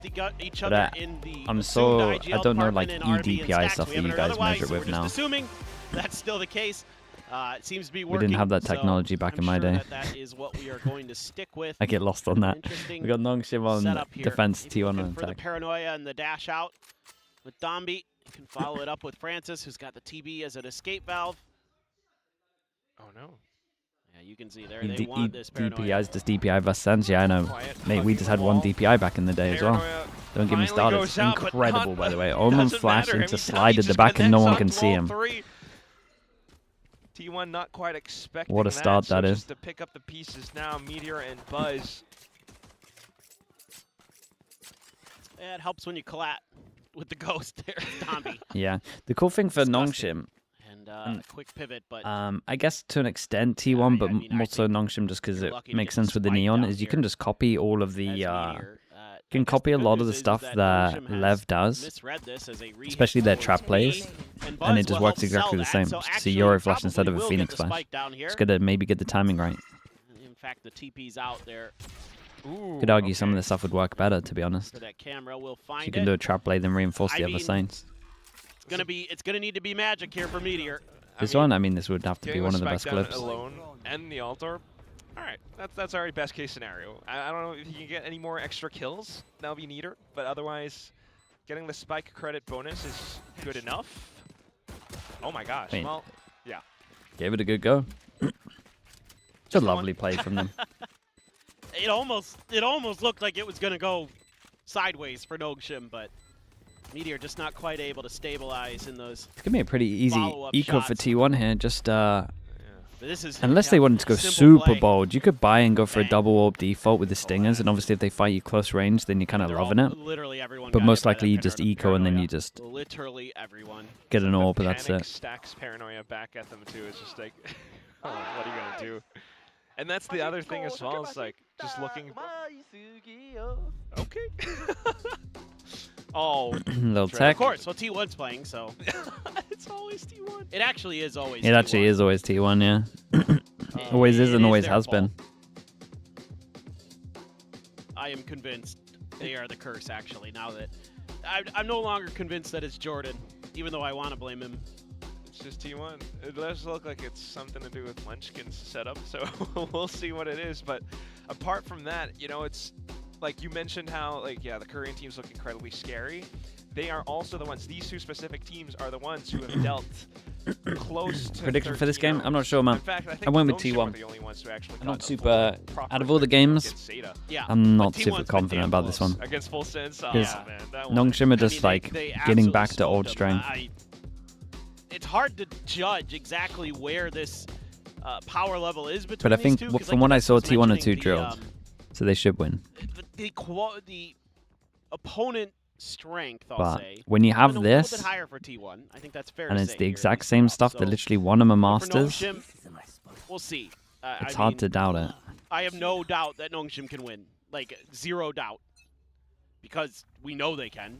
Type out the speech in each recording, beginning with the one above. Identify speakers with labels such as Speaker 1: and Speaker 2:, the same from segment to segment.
Speaker 1: each
Speaker 2: But
Speaker 1: other in the
Speaker 2: I don't know like EDPI stuff that you guys measure with now.
Speaker 1: Assuming that's still the case. It seems to be working.
Speaker 2: We didn't have that technology back in my day.
Speaker 1: That is what we are going to stick with.
Speaker 2: I get lost on that. We got NONGSHIM on defense, T1 on attack.
Speaker 1: For the paranoia and the dash out with Domby. You can follow it up with Francis, who's got the TB as an escape valve.
Speaker 3: Oh no.
Speaker 1: Yeah, you can see there. They want this paranoia.
Speaker 2: DPI's just DPI vs Ascent. Yeah, I know. Mate, we just had one DPI back in the day as well. Don't get me started. It's incredible, by the way. Omen flashed into slide at the back and no one can see him.
Speaker 3: T1 not quite expecting
Speaker 2: what a start that is.
Speaker 3: Just to pick up the pieces now, Meteor and Buzz.
Speaker 1: Yeah, it helps when you collat with the ghost there, Domby.
Speaker 2: Yeah, the cool thing for NONGSHIM,
Speaker 1: and a quick pivot, but
Speaker 2: I guess to an extent T1, but more so NONGSHIM just because it makes sense with the neon, is you can just copy all of the you can copy a lot of the stuff that Lev does, especially their trap plays, and it just works exactly the same. Just see Euro flash instead of a Phoenix flash. Just gotta maybe get the timing right.
Speaker 1: In fact, the TP's out there.
Speaker 2: Could argue some of the stuff would work better, to be honest.
Speaker 1: That camera will find
Speaker 2: you can do a trap play, then reinforce the other sides.
Speaker 1: It's gonna need to be magic here for Meteor.
Speaker 2: This one, I mean, this would have to be one of the best clips.
Speaker 3: Alone and the altar. All right, that's already best case scenario. I don't know if you can get any more extra kills. That'll be neater, but otherwise, getting the spike credit bonus is good enough. Oh my gosh! Well, yeah.
Speaker 2: Gave it a good go. It's a lovely play from them.
Speaker 1: It almost looked like it was gonna go sideways for NONGSHIM, but Meteor just not quite able to stabilize in those.
Speaker 2: It's gonna be a pretty easy eco for T1 here. Just unless
Speaker 1: yeah,
Speaker 2: they wanted to go super bold, you could buy and go for a double orb default with the stingers, and obviously if they fight you close range, then you're kind of loving it. But most likely you just eco and then you just get an orb, but that's it.
Speaker 3: Stacks paranoia back at them too. It's just like, what are you gonna do? And that's the other thing as well. It's like just looking. Okay. Oh,
Speaker 2: little tech.
Speaker 1: Of course. Well, T1's playing, so
Speaker 3: it's always T1.
Speaker 1: It actually is always.
Speaker 2: It actually is always T1, yeah. Always is and always has been.
Speaker 1: I am convinced they are the curse. Actually, now that I'm no longer convinced that it's Jordan, even though I want to blame him.
Speaker 3: It's just T1. It does look like it's something to do with Munchkin's setup, so we'll see what it is. But apart from that, you know, it's like you mentioned how, like, yeah, the Korean teams look incredibly scary. They are also the ones, these two specific teams are the ones who have dealt close to
Speaker 2: prediction for this game? I'm not sure, man.
Speaker 3: In fact,
Speaker 2: I went with T1. I'm not super, out of all the games, I'm not super confident about this one.
Speaker 3: Against Full Sense,
Speaker 2: because NONGSHIM are just like getting back to old strength.
Speaker 1: It's hard to judge exactly where this power level is between
Speaker 2: But I think
Speaker 1: these two,
Speaker 2: from what I saw, T1 are 2 drilled, so they should win.
Speaker 1: The opponent strength,
Speaker 2: I'll say. When you have this,
Speaker 1: a little bit higher for T1, I think that's fair
Speaker 2: and
Speaker 1: to
Speaker 2: it's
Speaker 1: say
Speaker 2: the
Speaker 1: here,
Speaker 2: exact same stuff, that literally one of them are masters,
Speaker 1: we'll see.
Speaker 2: It's hard to doubt it.
Speaker 1: I have no doubt that NONGSHIM can win. Like, 0 doubt. Because we know they can,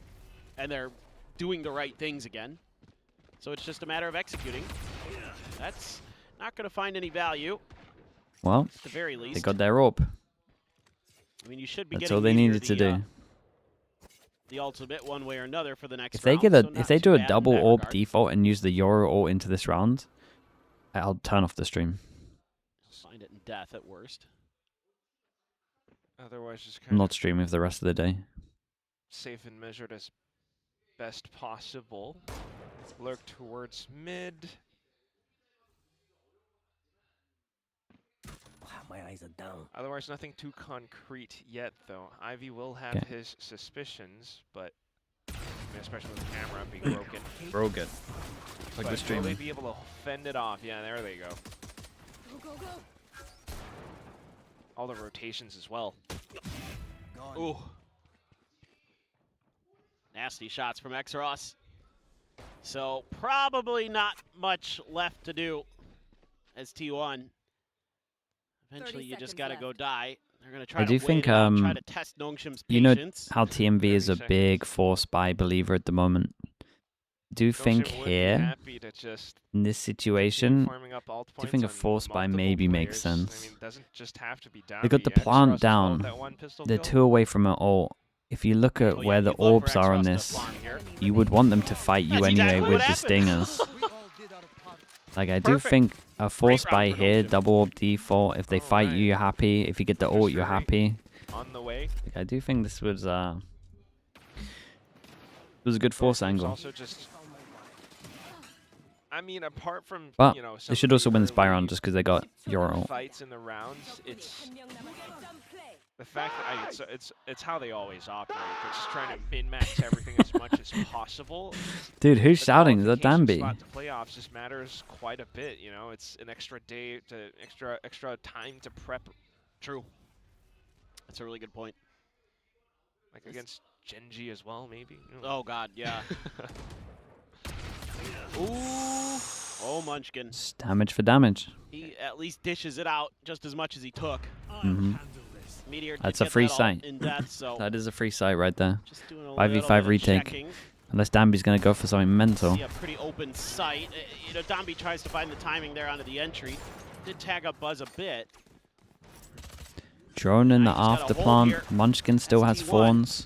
Speaker 1: and they're doing the right things again. So it's just a matter of executing. That's not going to find any value.
Speaker 2: Well,
Speaker 1: at the very least.
Speaker 2: They got their orb.
Speaker 1: I mean, you should be
Speaker 2: That's all they needed to do.
Speaker 1: The ultimate one way or another for the next
Speaker 2: if they
Speaker 1: round,
Speaker 2: get a
Speaker 1: so
Speaker 2: if they do a double orb
Speaker 1: regard.
Speaker 2: default and use the Euro ult into this round, I'll turn off the stream.
Speaker 1: Find it in death at worst.
Speaker 3: Otherwise, just
Speaker 2: I'm
Speaker 3: kind
Speaker 2: not
Speaker 3: of
Speaker 2: streaming for the rest of the day.
Speaker 3: safe and measured as best possible. Lurk towards mid.
Speaker 4: My eyes are down.
Speaker 3: Otherwise, nothing too concrete yet, though. Ivy will have his suspicions, but I mean, especially with the camera being broken.
Speaker 2: Broken. Like the stream.
Speaker 3: Will they be able to fend it off? Yeah, there they go.
Speaker 4: Go, go, go.
Speaker 3: All the rotations as well.
Speaker 4: Gone.
Speaker 1: Ooh. Nasty shots from Xros. So probably not much left to do as T1. Eventually, you just got to go die. They're going to try
Speaker 2: I do think,
Speaker 1: try to test NONGSHIM's
Speaker 2: you know
Speaker 1: patience.
Speaker 2: how TMV is a big force buy believer at the moment. Do you think here, in this situation, do you think a force buy maybe makes sense?
Speaker 3: I mean, doesn't just have to be
Speaker 2: They got the plant down. They're 2 away from an ult. if you look at where the orbs are on this, you would want them to fight you anyway with the stingers. Like, I do think a force buy here, double orb default. If they fight you, you're happy. If you get the ult, you're happy.
Speaker 3: On the way.
Speaker 2: Like, I do think this was a good force angle.
Speaker 3: Also just, I mean, apart from,
Speaker 2: But
Speaker 3: you know,
Speaker 2: they should also win this buy round just because they got your ult.
Speaker 3: fights in the rounds. It's the fact that it's how they always operate. They're just trying to min-max everything as much as possible.
Speaker 2: Dude, who's
Speaker 3: The
Speaker 2: shouting? Is that
Speaker 3: qualification
Speaker 2: Danby?
Speaker 3: spot to playoffs just matters quite a bit. You know, it's an extra day to extra time to prep.
Speaker 1: True. That's a really good point.
Speaker 3: Like against Genji as well, maybe. You know.
Speaker 1: Oh God, yeah. Ooh. Oh, Munchkin.
Speaker 2: It's damage for damage.
Speaker 1: He at least dishes it out just as much as he took. Meteor did
Speaker 2: That's a
Speaker 1: get
Speaker 2: free
Speaker 1: that all
Speaker 2: sight.
Speaker 1: in death, so
Speaker 2: That is a free sight right there.
Speaker 1: just doing a
Speaker 2: 5v5
Speaker 1: little bit of
Speaker 2: retake.
Speaker 1: checking.
Speaker 2: Unless Danby's going to go for something mental.
Speaker 1: See a pretty open sight. You know, Danby tries to find the timing there onto the entry. Did tag up Buzz a bit.
Speaker 2: Drone in the
Speaker 1: He's got a
Speaker 2: after
Speaker 1: hold
Speaker 2: plant.
Speaker 1: here.
Speaker 2: Munchkin still has
Speaker 1: T1.
Speaker 2: fawns.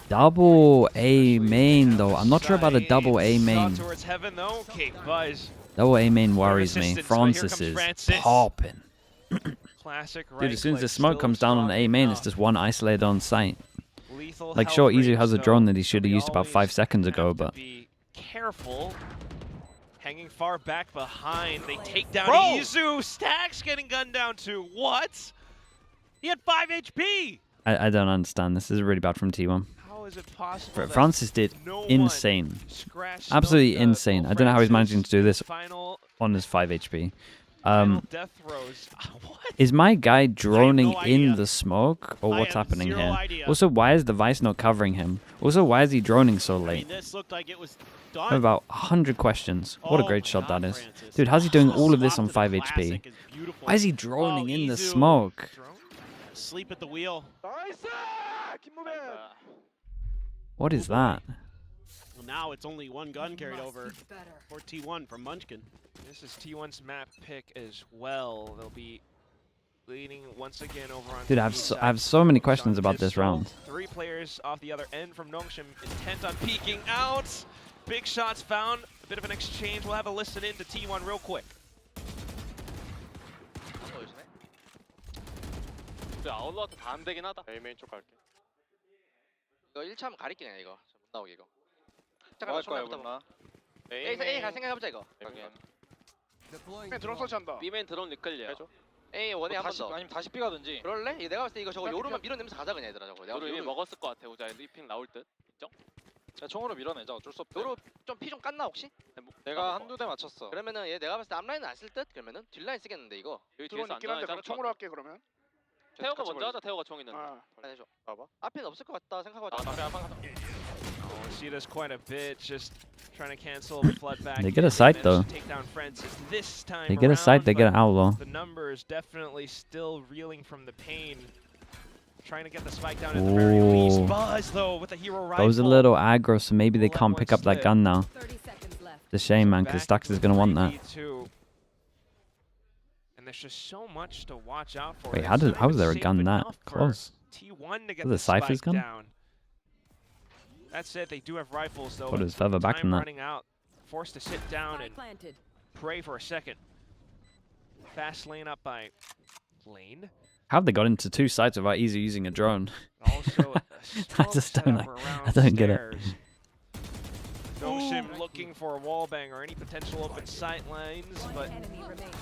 Speaker 2: Double A main though. I'm not sure about a double A main.
Speaker 3: Towards heaven though. Okay, Buzz.
Speaker 2: Double A main worries me.
Speaker 3: assistance, but here
Speaker 2: Francis
Speaker 3: comes
Speaker 2: is
Speaker 3: Francis.
Speaker 2: popping.
Speaker 3: Classic right
Speaker 2: Dude, as soon as the
Speaker 3: click,
Speaker 2: smoke
Speaker 3: still
Speaker 2: comes down on A
Speaker 3: strong
Speaker 2: main, it's
Speaker 3: enough.
Speaker 2: just one isolated on site.
Speaker 3: Lethal
Speaker 2: Like,
Speaker 3: health
Speaker 2: sure, Izu
Speaker 3: rate,
Speaker 2: has a
Speaker 3: so
Speaker 2: drone that he should have
Speaker 3: we
Speaker 2: used about 5
Speaker 3: always
Speaker 2: seconds ago,
Speaker 3: have to
Speaker 2: but
Speaker 3: be careful. Hanging far back behind. They take down
Speaker 1: Bro!
Speaker 3: Izu. Stacks getting gunned down too. What?
Speaker 1: He had 5 HP.
Speaker 2: I don't understand. This is really bad from T1.
Speaker 3: How is it possible that
Speaker 2: Francis did
Speaker 3: no one
Speaker 2: insane.
Speaker 3: scratched
Speaker 2: Absolutely
Speaker 3: those,
Speaker 2: insane. I don't know how he's managing to do this
Speaker 3: Final
Speaker 2: on his 5 HP.
Speaker 3: death throws. What?
Speaker 2: Is my guy droning
Speaker 1: no
Speaker 2: in
Speaker 1: idea.
Speaker 2: the smoke, or
Speaker 1: I
Speaker 2: what's
Speaker 1: have
Speaker 2: happening
Speaker 1: zero
Speaker 2: here?
Speaker 1: idea.
Speaker 2: Also, why is the Vice not covering him? Also, why is he droning so
Speaker 1: I mean,
Speaker 2: late?
Speaker 1: this looked like it was
Speaker 2: I
Speaker 1: done.
Speaker 2: have about 100 questions. What a
Speaker 1: Oh
Speaker 2: great
Speaker 1: my
Speaker 2: shot
Speaker 1: God,
Speaker 2: that is.
Speaker 1: Francis.
Speaker 2: Dude, how's he doing all of this
Speaker 1: Swap
Speaker 2: on
Speaker 1: to the
Speaker 2: 5 HP?
Speaker 1: classic is beautiful.
Speaker 2: Why is he droning
Speaker 1: Oh,
Speaker 2: in the
Speaker 1: Izu.
Speaker 2: smoke?
Speaker 3: Drone?
Speaker 1: Sleep at the wheel.
Speaker 2: What is that?
Speaker 1: Well, now it's only one gun carried over for T1 from Munchkin.
Speaker 3: This is T1's map pick as well. They'll be leading once again over on
Speaker 2: Dude,
Speaker 3: the
Speaker 2: I
Speaker 3: B
Speaker 2: have
Speaker 3: side.
Speaker 2: so many questions about this
Speaker 3: Pistol.
Speaker 2: round.
Speaker 3: 3 players off the other end from NONGSHIM, intent on peeking out. Big shots found. A bit of an exchange. We'll have a listen in to T1 real quick.
Speaker 5: 아웃로한테 다 안 되긴 하다. A 메인 쪽 갈게.
Speaker 6: 이거 1차 한번 가리키네 이거 못 나오게 이거
Speaker 5: 뭐 할 거야,
Speaker 6: 잠깐만
Speaker 5: 몰라?
Speaker 6: A 갈 생각해보자 이거
Speaker 5: 메인 드론 설치한다. B 메인 드론 리클리야. 해줘.
Speaker 6: A 원에 한 번더
Speaker 5: 아니면 다시 B 가든지.
Speaker 6: 그럴래? 이거 내가 봤을 때 이거 저거 요로만 밀어내면서 가자 그냥 얘들아 저거 내가
Speaker 5: 요로 이미
Speaker 6: 요로-
Speaker 5: 먹었을 것 같아. 우자 리핑 나올 듯. 있죠? 야, 총으로 밀어내자. 어쩔 수 없대.
Speaker 6: 요로 좀 피 좀 깠나 혹시?
Speaker 5: 내가 한두 대 맞췄어.
Speaker 6: 그러면은 얘 내가 봤을 때 앞라인은 안 쓸 듯? 그러면은 뒷라인 쓰겠는데 이거
Speaker 5: 여기
Speaker 7: 드론
Speaker 5: 뒤에서
Speaker 7: 있긴 한데 그럼
Speaker 5: 안전하게
Speaker 7: 총으로 할게 그러면.
Speaker 5: 태호가 먼저 하자. 태호가 총 있는데.
Speaker 7: 아,
Speaker 6: 안 해줘
Speaker 5: 봐봐.
Speaker 6: 앞에는 없을 것 같다 생각하고
Speaker 5: 아, 앞에 한번 가자.
Speaker 3: Oh, we see this quite a bit, just trying to cancel the flood back.
Speaker 2: They get a sight, though.
Speaker 3: Take down Francis this time
Speaker 2: They get a sight,
Speaker 3: around,
Speaker 2: they get an
Speaker 3: but
Speaker 2: outlaw.
Speaker 3: the numbers definitely still reeling from the pain. Trying to get the spike down at the very least.
Speaker 2: Ooh.
Speaker 3: Buzz though with the hero rifle.
Speaker 2: Goes a little aggro, so maybe they
Speaker 3: We'll let
Speaker 2: can't
Speaker 3: one
Speaker 2: pick up that
Speaker 3: slip.
Speaker 2: gun now.
Speaker 4: 30 seconds left.
Speaker 2: It's a shame, man, because
Speaker 3: Back
Speaker 2: Stax is going to want that.
Speaker 3: 3v2. And there's just so much to watch out for.
Speaker 2: Wait,
Speaker 3: It's
Speaker 2: how
Speaker 3: not
Speaker 2: was
Speaker 3: even
Speaker 2: there a
Speaker 3: safe
Speaker 2: gun that
Speaker 3: enough for
Speaker 2: close?
Speaker 3: T1 to get
Speaker 2: Was it
Speaker 3: the spike
Speaker 2: Cypher's gun?
Speaker 3: down. That said, they do have rifles though.
Speaker 2: Thought it
Speaker 3: but
Speaker 2: was further back
Speaker 3: time
Speaker 2: than that.
Speaker 3: running out. Forced to sit down
Speaker 4: Spike
Speaker 3: and
Speaker 4: planted.
Speaker 3: pray for a second. Fast lane up by Lane.
Speaker 2: How have they got into 2 sites without easy using a drone?
Speaker 3: Also, a smoke
Speaker 2: just don't
Speaker 3: setup
Speaker 2: like-
Speaker 3: around
Speaker 2: I don't get it.
Speaker 3: stairs. NONGSHIM looking for a wall bang or any potential open sight lines,
Speaker 4: One
Speaker 3: but
Speaker 4: enemy remains.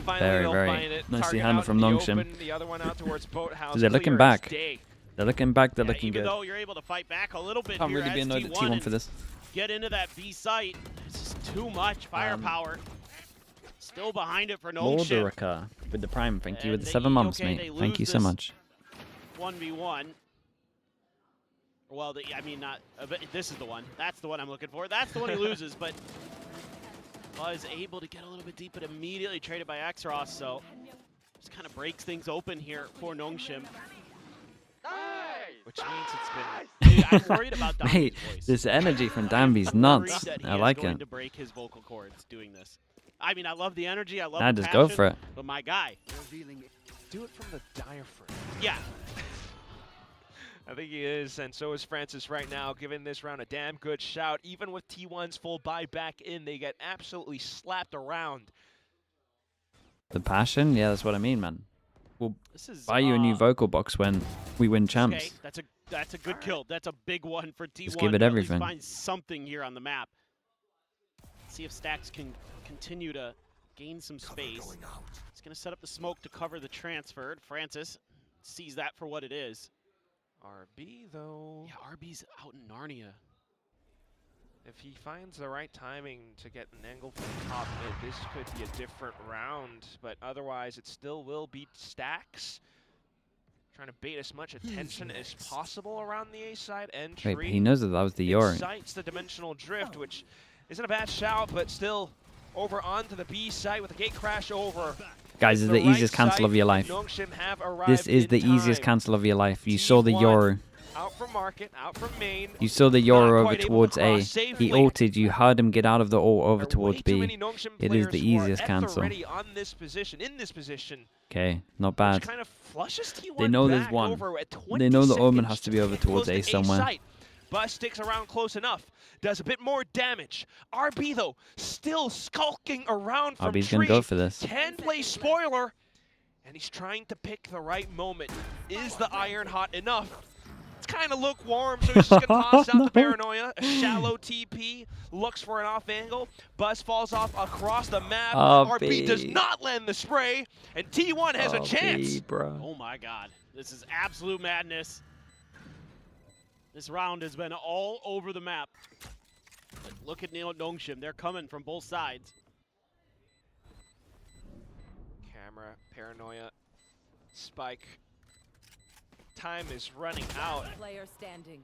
Speaker 3: finally
Speaker 2: Very,
Speaker 3: they'll
Speaker 2: very
Speaker 3: find it.
Speaker 2: nicely
Speaker 3: Target
Speaker 2: handled
Speaker 3: out
Speaker 2: from
Speaker 3: in the
Speaker 2: NONGSHIM.
Speaker 3: open, the other one out towards Boathouse.
Speaker 2: They're looking
Speaker 3: clear as
Speaker 2: back.
Speaker 3: day.
Speaker 2: They're looking back, they're
Speaker 1: Yeah,
Speaker 2: looking
Speaker 1: even
Speaker 2: good.
Speaker 1: though you're able to fight back a little bit
Speaker 2: Can't
Speaker 1: here
Speaker 2: really be
Speaker 1: as
Speaker 2: annoyed at
Speaker 1: T1
Speaker 2: T1 for this.
Speaker 1: get into that B site. It's just too much firepower. Still behind it for NONGSHIM.
Speaker 2: Lorderica with the Prime, thank you
Speaker 1: And
Speaker 2: with the
Speaker 1: they-
Speaker 2: 7 months,
Speaker 1: okay,
Speaker 2: mate.
Speaker 1: they
Speaker 2: Thank you
Speaker 1: lose
Speaker 2: so
Speaker 1: this.
Speaker 2: much.
Speaker 1: 1v1. Well, I mean, not. This is the one. That's the one I'm looking for. That's the one he loses, but was able to get a little bit deep, but immediately traded by Xross, so just kind of breaks things open here for NONGSHIM.
Speaker 3: Which means it's been
Speaker 1: Dude, I'm worried about Danby's
Speaker 2: Mate,
Speaker 1: voice.
Speaker 2: this energy from Danby's
Speaker 1: I'm worried
Speaker 2: nuts.
Speaker 1: that he
Speaker 2: I
Speaker 1: is
Speaker 2: like
Speaker 1: going
Speaker 2: it.
Speaker 1: to break his vocal cords doing this. I mean, I love the energy. I love
Speaker 2: Nah,
Speaker 1: the
Speaker 2: just go
Speaker 1: passion,
Speaker 2: for it.
Speaker 1: But my guy,
Speaker 3: do it from the diaphragm.
Speaker 1: yeah.
Speaker 3: I think he is, and so is Francis right now, giving this round a damn good shout. Even with T1's full buy back in, they get absolutely slapped around.
Speaker 2: The passion? Yeah, that's what I mean, man. We'll
Speaker 1: This is,
Speaker 2: buy you a new vocal box when we win champs.
Speaker 1: Okay, that's a good kill. That's a big one for T1.
Speaker 2: Just give it
Speaker 1: to at least
Speaker 2: everything.
Speaker 1: find something here on the map. See if Stax can continue to gain some space. He's going to set up the smoke to cover the transfer. Francis sees that for what it is.
Speaker 3: RB, though.
Speaker 1: Yeah, RB's out in Narnia.
Speaker 3: If he finds the right timing to get an angle from the top mid, this could be a different round. But otherwise, it still will beat Stax. Trying to bait as much attention as possible around the A side entry.
Speaker 2: Wait, he knows that was the Yori.
Speaker 3: Incites the dimensional drift, which isn't a bad shout, but still over onto the B side with a gate crash over.
Speaker 2: Guys, this is the easiest cancel of your life. This is the easiest cancel of your life. You saw the Yoro.
Speaker 3: Out from market, out from main.
Speaker 2: You saw the Yoro over towards A. He ulted. You heard him get out of the ult over towards B. It is the easiest cancel. Okay, not bad. They know there's one. They know the Omen has to be over towards A somewhere.
Speaker 3: Bus sticks around close enough. Does a bit more damage. RB, though, still skulking around from
Speaker 2: RB's going to go for this.
Speaker 3: Can play spoiler. And he's trying to pick the right moment. Is the iron hot enough? It's kind of lukewarm, so he's just going to toss out the Paranoia. A shallow TP. Looks for an off angle. Buzz falls off across the map. RB does not land the spray. And T1 has a chance.
Speaker 2: Bro.
Speaker 1: Oh, my God. This is absolute madness. This round has been all over the map. But look at NONGSHIM. They're coming from both sides.
Speaker 3: Camera, Paranoia, Spike. Time is running out.
Speaker 4: Player standing.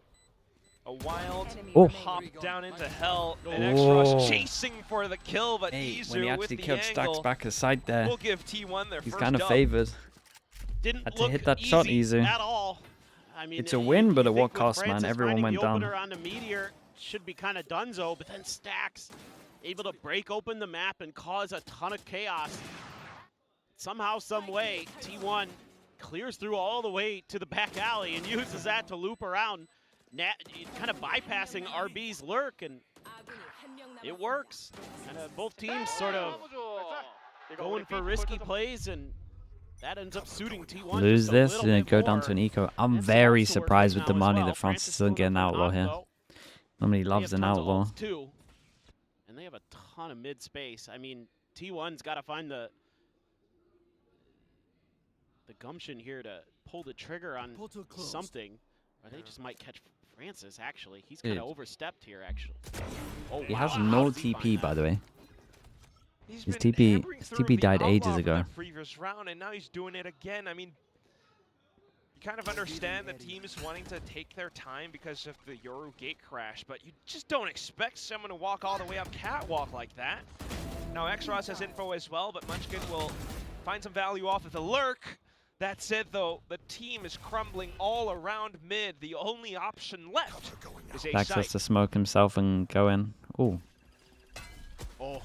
Speaker 3: A wild hop down into hell. And Extras chasing for the kill, but Izu
Speaker 2: when he
Speaker 3: with
Speaker 2: actually
Speaker 3: the
Speaker 2: killed
Speaker 3: angle.
Speaker 2: Stax back aside there,
Speaker 3: We'll give T1 their
Speaker 2: he's
Speaker 3: first
Speaker 2: kind of
Speaker 3: dub.
Speaker 2: favored.
Speaker 1: Didn't
Speaker 2: Had to
Speaker 1: look
Speaker 2: hit that
Speaker 1: easy
Speaker 2: shot, Izu.
Speaker 1: at all. I mean,
Speaker 2: It's a win, but
Speaker 1: you
Speaker 2: at what
Speaker 1: think with
Speaker 2: cost, man?
Speaker 1: Francis
Speaker 2: Everyone
Speaker 1: finding
Speaker 2: went
Speaker 1: the
Speaker 2: down.
Speaker 1: opener on the Meteor should be kind of donezo, but then Stax able to break open the map and cause a ton of chaos. Somehow, some way, T1 clears through all the way to the back alley and uses that to loop around, kind of bypassing RB's lurk, and it works. And both teams sort of going for risky plays, and that ends up suiting T1.
Speaker 2: Lose this and go down to an eco. I'm very surprised with the money that Francis doesn't get an outlaw here. Nobody loves an outlaw.
Speaker 1: Too, and they have a ton of mid space. I mean, T1's got to find the gumption here to pull the trigger on something, or they just might catch Francis. Actually, he's kind of overstepped here. Actually,
Speaker 2: he has no TP, by the way. His TP died ages ago.
Speaker 3: Previous round, and now he's doing it again. I mean, you kind of understand the teams wanting to take their time because of the Yoru gate crash, but you just don't expect someone to walk all the way up catwalk like that. Now Xros has info as well, but Munchkin will find some value off of the lurk. That said, though, the team is crumbling all around mid. The only option left is a
Speaker 2: Dax has to smoke himself and go in. Ooh.
Speaker 3: Oh.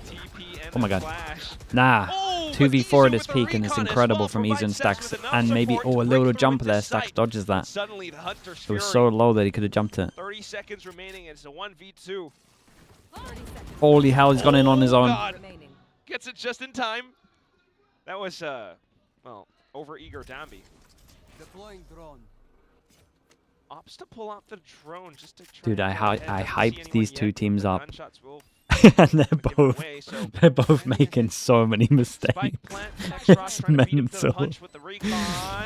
Speaker 3: TP and
Speaker 2: Oh my god.
Speaker 3: flash.
Speaker 2: Nah.
Speaker 3: Oh,
Speaker 2: 2v4 at his peak, and it's incredible from Izu and Stax. And maybe, a little jump there. Stax dodges that.
Speaker 3: Suddenly the Hunter's
Speaker 2: It was so low that he could have jumped it.
Speaker 3: 30 seconds remaining, and it's a 1v2.
Speaker 2: Holy hell, he's gone in on his own.
Speaker 3: God. Gets it just in time. That was, well, over-eager Dambi.
Speaker 4: Deploying drone.
Speaker 3: Opts to pull out the drone just to try.
Speaker 2: Dude, I hyped these two teams up.
Speaker 3: Gunshots will
Speaker 2: And they're
Speaker 3: give
Speaker 2: both
Speaker 3: away, so
Speaker 2: they're both making so many mistakes. It's mental.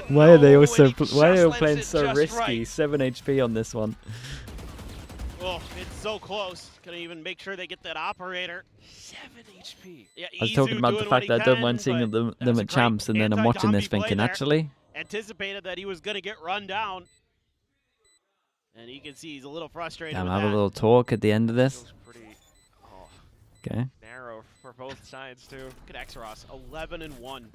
Speaker 2: Why are they also why are they playing so risky? 7 HP on this one.
Speaker 1: Oh, it's so close. Gonna even make sure they get that operator.
Speaker 3: 7 HP.
Speaker 1: Yeah,
Speaker 2: I was talking about the fact that I don't mind seeing them at champs, and then I'm watching this thinking, actually,
Speaker 1: anticipated that he was gonna get run down, and you can see he's a little frustrated.
Speaker 2: damn,
Speaker 1: with
Speaker 2: have a
Speaker 1: that.
Speaker 2: little talk at the end of this.
Speaker 3: Feels pretty
Speaker 2: Okay.
Speaker 3: narrow for both sides too.
Speaker 1: Look at Xros, 11-1.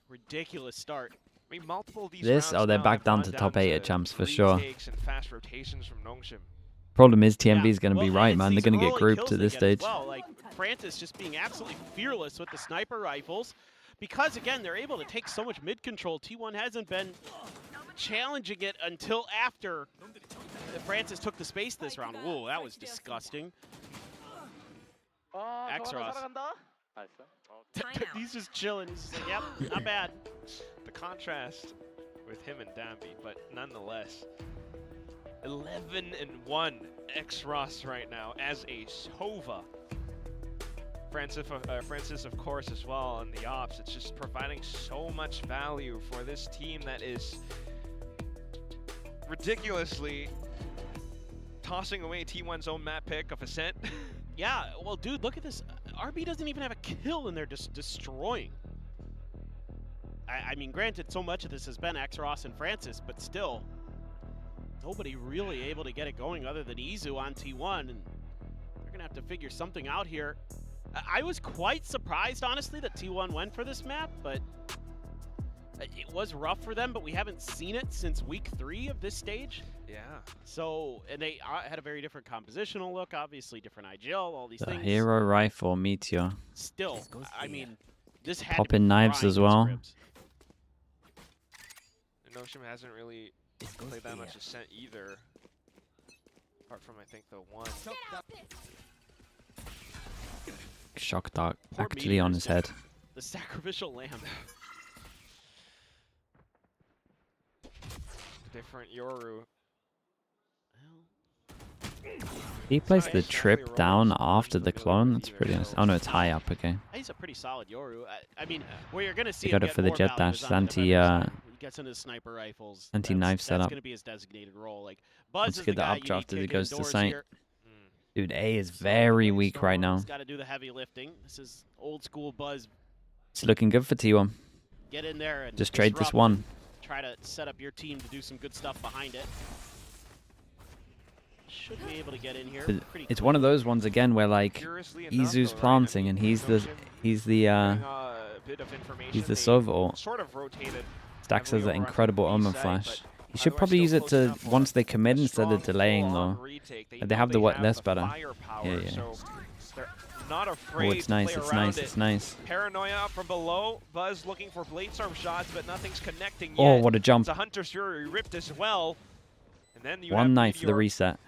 Speaker 1: Ridiculous start.
Speaker 3: I mean, multiple of these
Speaker 2: This,
Speaker 3: rounds
Speaker 2: they're
Speaker 3: now
Speaker 2: back
Speaker 3: have
Speaker 2: down
Speaker 3: gone
Speaker 2: to top 8 at champs for sure.
Speaker 3: retakes and fast rotations from NONGSHIM.
Speaker 2: Problem is, TMV is
Speaker 1: Yeah,
Speaker 2: going to be
Speaker 1: well,
Speaker 2: right,
Speaker 1: and
Speaker 2: man.
Speaker 1: it's
Speaker 2: They're going to
Speaker 1: these
Speaker 2: get
Speaker 1: early
Speaker 2: grouped
Speaker 1: kills
Speaker 2: to
Speaker 1: they
Speaker 2: this
Speaker 1: get as
Speaker 2: stage.
Speaker 1: well. Like Francis just being absolutely fearless with the sniper rifles, because again they're able to take so much mid control. T1 hasn't been challenging it until after Francis took the space this round. Whoa, that was disgusting. X-Ross.
Speaker 5: 나이스.
Speaker 1: He's just chilling. He's just like, yep, not bad.
Speaker 3: The contrast with him and Dambi, but nonetheless, 11-1 X-Ross right now as a Sova. Francis, of course, as well on the ops. It's just providing so much value for this team that is ridiculously tossing away T1's own map pick of Ascent.
Speaker 1: Yeah, well, dude, look at this. RB doesn't even have a kill, and they're just destroying. I mean, granted, so much of this has been X-Ross and Francis, but still, nobody really able to get it going other than Izu on T1, and they're going to have to figure something out here. I was quite surprised, honestly, that T1 went for this map, but it was rough for them, but we haven't seen it since week 3 of this stage.
Speaker 3: Yeah.
Speaker 1: So, and they had a very different compositional look, obviously, different IGL, all these
Speaker 2: The
Speaker 1: things.
Speaker 2: hero rifle, Meteor.
Speaker 1: Still, I mean, this had
Speaker 2: Popping knives as well.
Speaker 3: NONGSHIM hasn't really played that much Ascent either. Apart from, I think, the one.
Speaker 2: Shock dart
Speaker 1: Poor
Speaker 2: actually
Speaker 1: Meteor
Speaker 2: on
Speaker 1: is
Speaker 2: his
Speaker 1: just
Speaker 2: head.
Speaker 1: The sacrificial lamb.
Speaker 3: Different Yoru.
Speaker 2: He placed
Speaker 3: not
Speaker 2: the
Speaker 3: exactly
Speaker 2: trip
Speaker 3: wrong
Speaker 2: down
Speaker 3: as
Speaker 2: after
Speaker 3: the
Speaker 2: the clone. That's
Speaker 3: either,
Speaker 2: pretty nice.
Speaker 3: so-
Speaker 2: Oh no, it's high up. Okay.
Speaker 1: He's a pretty solid Yoru. I mean, where you're going to see
Speaker 2: He got
Speaker 1: him
Speaker 2: it for
Speaker 1: get
Speaker 2: the
Speaker 1: more
Speaker 2: jet
Speaker 1: value
Speaker 2: dash.
Speaker 1: is
Speaker 2: It's
Speaker 1: on the
Speaker 2: anti
Speaker 1: defender side. He gets into sniper rifles.
Speaker 2: anti-knife
Speaker 1: That's
Speaker 2: setup.
Speaker 1: going to be his designated role. Like Buzz
Speaker 2: Let's
Speaker 1: is
Speaker 2: get
Speaker 1: the
Speaker 2: the
Speaker 1: guy you
Speaker 2: updraft
Speaker 1: need
Speaker 2: as he
Speaker 1: kick
Speaker 2: goes to
Speaker 1: indoors
Speaker 2: site.
Speaker 1: here.
Speaker 2: Dude, A is
Speaker 1: So
Speaker 2: very
Speaker 1: Buzz
Speaker 2: weak right now.
Speaker 1: He's got to do the heavy lifting. This is old school Buzz.
Speaker 2: It's looking good for T1.
Speaker 1: Get in there and
Speaker 2: Just trade this
Speaker 1: disrupt
Speaker 2: one.
Speaker 1: and try to set up your team to do some good stuff behind it. Should be able to get in here.
Speaker 2: But
Speaker 1: Pretty
Speaker 2: it's
Speaker 1: quick.
Speaker 2: one of those ones again where like
Speaker 3: Curiously enough,
Speaker 2: Izu's
Speaker 3: though, right,
Speaker 2: planting
Speaker 3: I
Speaker 2: and
Speaker 3: mean,
Speaker 2: he's the
Speaker 3: NONGSHIM bring a bit of information.
Speaker 2: he's the
Speaker 3: They
Speaker 2: Sova ult.
Speaker 3: Sort of rotated.
Speaker 2: Stacks
Speaker 3: heavily
Speaker 2: has an
Speaker 3: over onto
Speaker 2: incredible
Speaker 3: the B
Speaker 2: omen
Speaker 3: side,
Speaker 2: flash.
Speaker 3: but
Speaker 2: You should
Speaker 3: otherwise
Speaker 2: probably
Speaker 3: still
Speaker 2: use it
Speaker 3: close
Speaker 2: to
Speaker 3: enough for
Speaker 2: once they
Speaker 3: a
Speaker 2: commit instead of
Speaker 3: strong
Speaker 2: delaying
Speaker 3: full-on
Speaker 2: though.
Speaker 3: retake.
Speaker 2: They have the
Speaker 3: know
Speaker 2: that's
Speaker 3: the
Speaker 2: better.
Speaker 3: firepower,
Speaker 2: Yeah, yeah.
Speaker 3: So they're not
Speaker 2: Oh,
Speaker 3: afraid
Speaker 2: it's nice.
Speaker 3: to play
Speaker 2: It's
Speaker 3: around
Speaker 2: nice.
Speaker 3: it.
Speaker 2: It's nice.
Speaker 3: Paranoia from below. Buzz looking for blade storm shots, but nothing's connecting yet.
Speaker 2: Oh, what a jump!
Speaker 3: It's a Hunter's Fury ripped as well. And then you
Speaker 2: One
Speaker 3: have
Speaker 2: knife for the
Speaker 3: Meteor
Speaker 2: reset.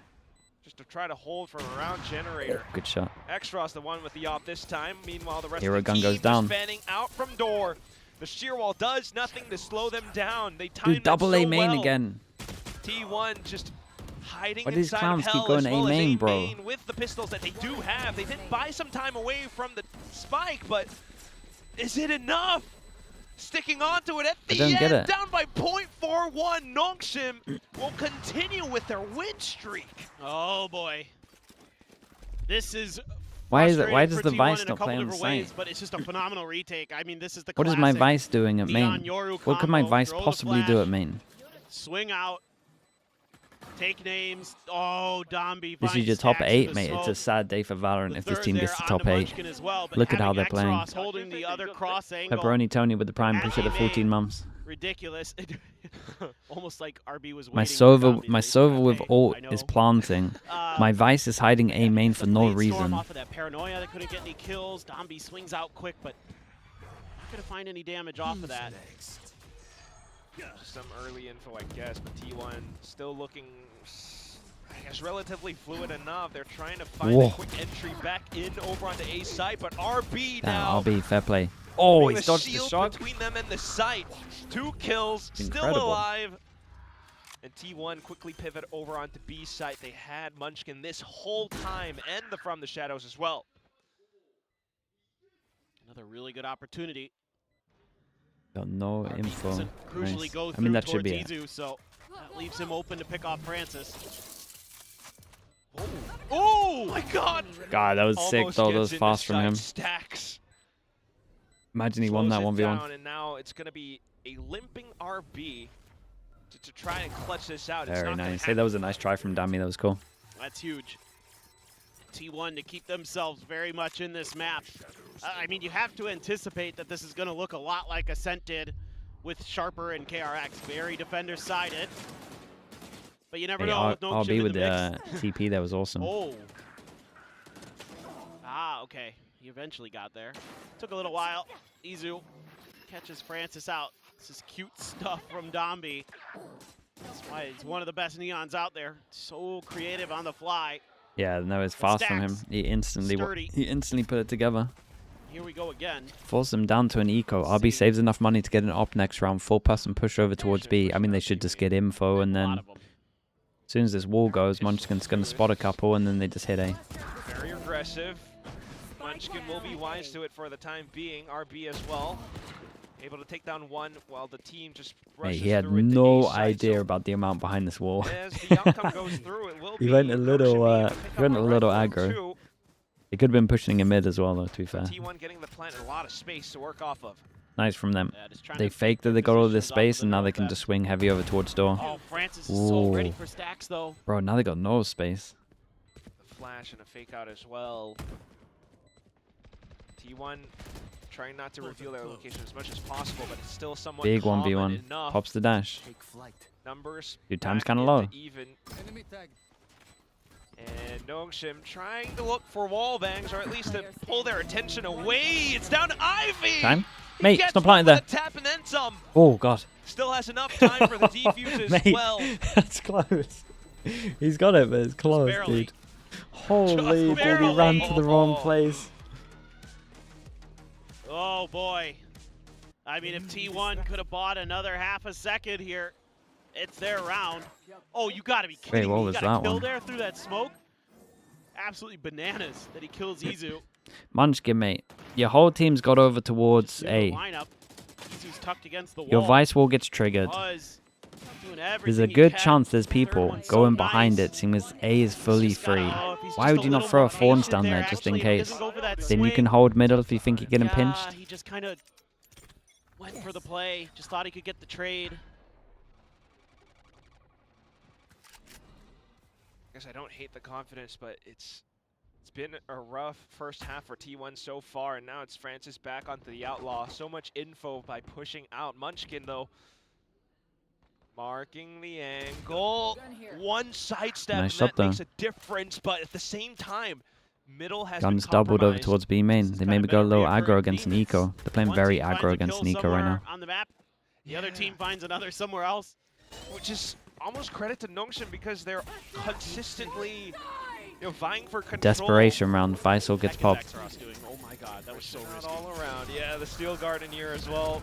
Speaker 3: just to try to hold from around generator.
Speaker 2: Good shot.
Speaker 3: X-Ross the one with the op this time. Meanwhile, the rest
Speaker 2: Hero
Speaker 3: of the
Speaker 2: gun
Speaker 3: team
Speaker 2: goes down.
Speaker 3: just fanning out from door. The shear wall does nothing to slow them down. They timed
Speaker 2: Dude, double
Speaker 3: it so
Speaker 2: A main
Speaker 3: well.
Speaker 2: again.
Speaker 3: T1 just hiding
Speaker 2: Why do these
Speaker 3: inside
Speaker 2: clowns
Speaker 3: of
Speaker 2: keep
Speaker 3: hell
Speaker 2: going
Speaker 3: as
Speaker 2: A
Speaker 3: well as
Speaker 2: main,
Speaker 3: A
Speaker 2: bro?
Speaker 3: main with the pistols that they do have. They did buy some time away from the spike, but is it enough? Sticking onto it at the
Speaker 2: don't
Speaker 3: end,
Speaker 2: get it.
Speaker 3: down by 0.41. NONGSHIM will continue with their win streak.
Speaker 1: Oh boy. This is
Speaker 2: Why is it?
Speaker 1: frustrating
Speaker 2: Why does
Speaker 1: for
Speaker 2: the
Speaker 1: T1
Speaker 2: Vice
Speaker 1: in a
Speaker 2: not
Speaker 1: couple
Speaker 2: play on
Speaker 1: different
Speaker 2: site?
Speaker 1: ways, but it's just a phenomenal retake. I mean, this is the
Speaker 2: What is my
Speaker 1: classic
Speaker 2: Vice doing at
Speaker 1: Neon
Speaker 2: main?
Speaker 1: Yoru
Speaker 2: What could my
Speaker 1: combo,
Speaker 2: Vice
Speaker 1: throw the
Speaker 2: possibly do
Speaker 1: flash,
Speaker 2: at main?
Speaker 1: Swing out, take names. Oh, Dombi.
Speaker 2: This is your top 8, mate. It's a sad day for Valorant if this team gets to top 8. Look at how they're playing.
Speaker 1: Holding the other cross angle.
Speaker 2: Pepperoni Tony with the prime appreciate the 14 months.
Speaker 1: Ridiculous. Almost like RB was
Speaker 2: My
Speaker 1: waiting for Dombi
Speaker 2: Sova, my
Speaker 1: to say,
Speaker 2: Sova with
Speaker 1: "Hey,
Speaker 2: ult
Speaker 1: I
Speaker 2: is
Speaker 1: know."
Speaker 2: planting. My Vice is hiding A main for no
Speaker 1: Blade storm
Speaker 2: reason.
Speaker 1: Off of that paranoia that couldn't get any kills. Dombi swings out quick, but not gonna find any damage off of that.
Speaker 3: Just some early info, I guess, but T1 still looking, I guess, relatively fluid enough. They're trying to find
Speaker 2: Whoa.
Speaker 3: a quick entry back in over onto A site, but RB
Speaker 2: Damn,
Speaker 3: now.
Speaker 2: RB, fair play. Oh,
Speaker 3: putting
Speaker 2: he's
Speaker 3: the
Speaker 2: dodged the
Speaker 3: shield
Speaker 2: shot.
Speaker 3: between them and the site. 2 kills, still
Speaker 2: Incredible.
Speaker 3: alive. And T1 quickly pivot over onto B site. They had Munchkin this whole time and the From the Shadows as well.
Speaker 1: Another really good opportunity.
Speaker 2: Got no
Speaker 1: RB
Speaker 2: info.
Speaker 1: doesn't crucially
Speaker 2: Nice.
Speaker 1: go
Speaker 2: I
Speaker 1: through
Speaker 2: mean, that should
Speaker 1: towards
Speaker 2: be it.
Speaker 1: Izu, so that leaves him open to pick off Francis. Oh my God!
Speaker 2: God, that was sick
Speaker 3: Almost
Speaker 2: though. That
Speaker 3: gets
Speaker 2: was
Speaker 3: into
Speaker 2: fast from
Speaker 3: site.
Speaker 2: him.
Speaker 3: Stacks.
Speaker 2: Imagine he won that
Speaker 3: Slows it
Speaker 2: 1v1.
Speaker 3: down, and now it's going to be a limping RB to try and clutch this out. It's
Speaker 2: Very
Speaker 3: not gonna
Speaker 2: nice. Hey, that was a nice try from Dammy. That was cool.
Speaker 1: That's huge. T1 to keep themselves very much in this map. I mean, you have to anticipate that this is going to look a lot like Ascent did with Sharper and KRX. Very defender-sided. But you never
Speaker 2: Hey,
Speaker 1: know with NONGSHIM
Speaker 2: RB
Speaker 1: in
Speaker 2: with
Speaker 1: the
Speaker 2: the
Speaker 1: mix.
Speaker 2: TP. That was awesome.
Speaker 1: Oh. Ah, okay. He eventually got there. Took a little while. Izu catches Francis out. This is cute stuff from Domby. That's why he's one of the best Neons out there. So creative on the fly.
Speaker 2: Yeah, no, it's fast from him. He instantly put it together.
Speaker 1: Here we go again.
Speaker 2: Force them down to an eco. RB saves enough money to get an op next round. Full person push over towards B. I mean, they should just get info, and then as soon as this wall goes, Munchkin's going to spot a couple, and then they just hit A.
Speaker 3: Very aggressive. Munchkin will be wise to it for the time being. RB as well. Able to take down one while the team just rushes
Speaker 2: He had
Speaker 3: through it.
Speaker 2: no idea about the amount behind this wall.
Speaker 3: As the outcome goes through, it will
Speaker 2: He
Speaker 3: be
Speaker 2: went a little,
Speaker 3: NONGSHIM
Speaker 2: aggro. He could have been pushing him mid as well, though, to be fair.
Speaker 3: T1 getting the plant and a lot of space to work off of.
Speaker 2: Nice from them. They faked that they got all this space, and now they can just swing heavy over towards door.
Speaker 1: Oh, Francis is so ready for stacks, though.
Speaker 2: Bro, now they got no space.
Speaker 3: The flash and a fake out as well. T1 trying not to reveal their location as much as possible, but it's still somewhat
Speaker 2: Big
Speaker 3: common
Speaker 2: 1v1.
Speaker 3: enough.
Speaker 2: Pops the dash.
Speaker 4: Take flight.
Speaker 3: Numbers.
Speaker 2: 2 times
Speaker 3: back
Speaker 2: kind of low.
Speaker 3: into even.
Speaker 4: Enemy tag.
Speaker 3: And NONGSHIM trying to look for wall bangs, or at least to pull their attention away. It's down to Ivy.
Speaker 2: Time?
Speaker 3: He
Speaker 2: Mate,
Speaker 3: gets
Speaker 2: stop planting
Speaker 3: one
Speaker 2: there.
Speaker 3: with a tap and then some.
Speaker 2: Oh, God.
Speaker 3: Still has enough time for the defuse as
Speaker 2: Mate,
Speaker 3: well.
Speaker 2: that's close. He's got it, but it's close,
Speaker 1: barely.
Speaker 2: dude. Holy, dude, he
Speaker 3: barely.
Speaker 2: ran to the wrong place.
Speaker 1: Oh, boy. I mean, if T1 could have bought another half a second here, it's their round. Oh, you got to be kidding me.
Speaker 2: Wait, what
Speaker 1: You
Speaker 2: was
Speaker 1: got a
Speaker 2: that
Speaker 1: kill
Speaker 2: one?
Speaker 1: there through that smoke? Absolutely bananas that he kills Izu.
Speaker 2: Munchkin, mate. Your whole team's got over towards A.
Speaker 1: Lineup. Izu's tucked against the wall.
Speaker 2: Your vice wall gets triggered. There's a good chance there's people going behind it, seeing as A is fully free. Why would you not throw a Thorns down there just in case? Then you can hold middle if you think you're getting pinched.
Speaker 1: He just kind of went for the play. Just thought he could get the trade.
Speaker 3: I guess I don't hate the confidence, but it's been a rough first half for T1 so far, and now it's Francis back onto the Outlaw. So much info by pushing out. Munchkin, though, marking the angle. One sidestep,
Speaker 2: Nice
Speaker 3: and
Speaker 2: shot,
Speaker 3: that makes a difference, but at the same time, middle has been
Speaker 2: Guns doubled over
Speaker 3: compromised.
Speaker 2: towards B main. They maybe go a little aggro against an eco. They're playing
Speaker 1: One
Speaker 2: very
Speaker 1: team finds
Speaker 2: aggro
Speaker 1: a
Speaker 2: against
Speaker 1: kill
Speaker 2: an eco right now.
Speaker 1: somewhere on the map. The other team finds another somewhere else.
Speaker 3: Which is almost credit to NONGSHIM because they're consistently, vying for control.
Speaker 2: Desperation round. Faisal gets popped.
Speaker 1: Oh my god, that was so
Speaker 3: Not
Speaker 1: risky.
Speaker 3: all around. Yeah, the Steel Gardener as well.